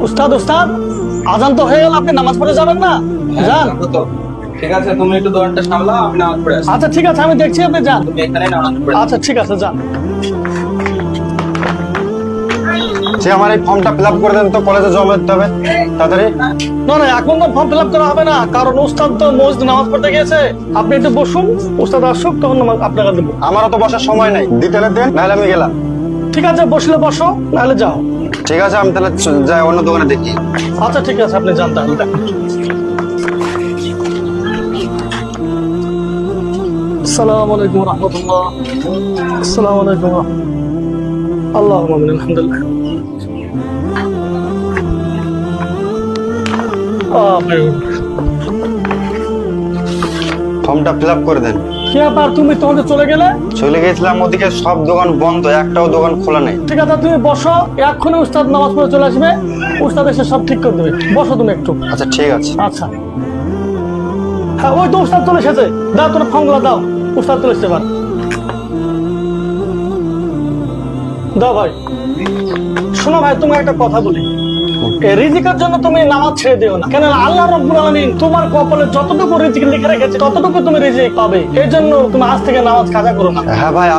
উস্তাদ উস্তাদ, আজান তো হয়ে গেল, আপনি নামাজ পড়ে যাবেন না? যান। ঠিক আছে, তুমি একটু দোকানটা সামলাও, আমি নামাজ পড়ে আসছি। আচ্ছা ঠিক আছে, আমি দেখছি, আপনি যান। তুমি এখানে নামাজ পড়ে আচ্ছা ঠিক আছে, যান। যে আমার এই ফর্মটা ফিল আপ করে দেন তো, কলেজে জমা দিতে হবে তাড়াতাড়ি। না না, এখন তো ফর্ম ফিল আপ করা হবে না, কারণ উস্তাদ তো মসজিদে নামাজ পড়তে গিয়েছে। আপনি একটু বসুন, উস্তাদ আসুক তখন নামাজ আপনাকে দেবো। আমারও তো বসার সময় নেই, দিতে দেন, নাহলে আমি গেলাম। ঠিক আছে, বসলে বসো, নাহলে যাও। ঠিক আছে, আমি তাহলে যাই অন্য দোকানে দেখি। আচ্ছা ঠিক আছে, আপনি যান তাহলে। আসসালামু আলাইকুম রহমতুল্লাহ। আসসালামু আলাইকুম আল্লাহুম্মা আমিন। আলহামদুলিল্লাহ। ফর্মটা ফিল আপ করে দেন। কি ব্যাপার, তুমি তোমাকে চলে গেলে? চলে গেছিলাম, ওদিকে সব দোকান বন্ধ, একটাও দোকান খোলা নেই। ঠিক আছে, তুমি বসো, এক্ষুনি উস্তাদ নামাজ পড়ে চলে আসবে, উস্তাদ এসে সব ঠিক করে দেবে। বসো তুমি একটু। আচ্ছা ঠিক আছে। আচ্ছা, হ্যাঁ ওই তো উস্তাদ চলে এসেছে। দাও তোমার ফর্মগুলো দাও, উস্তাদ চলে এসেছে। এবার দাও ভাই। শোনো ভাই, তোমাকে একটা কথা বলি, এই রিজিকের জন্য তুমি নামাজ ছেড়ে দিও না, কেন আল্লাহ রাব্বুল আলামিন তোমার কপালে যতটুকু রিজিক লিখে রেখেছে ততটুকু তুমি রিজিক পাবে। এই জন্য তুমি আজ থেকে নামাজ কাজা করো না। হ্যাঁ ভাই,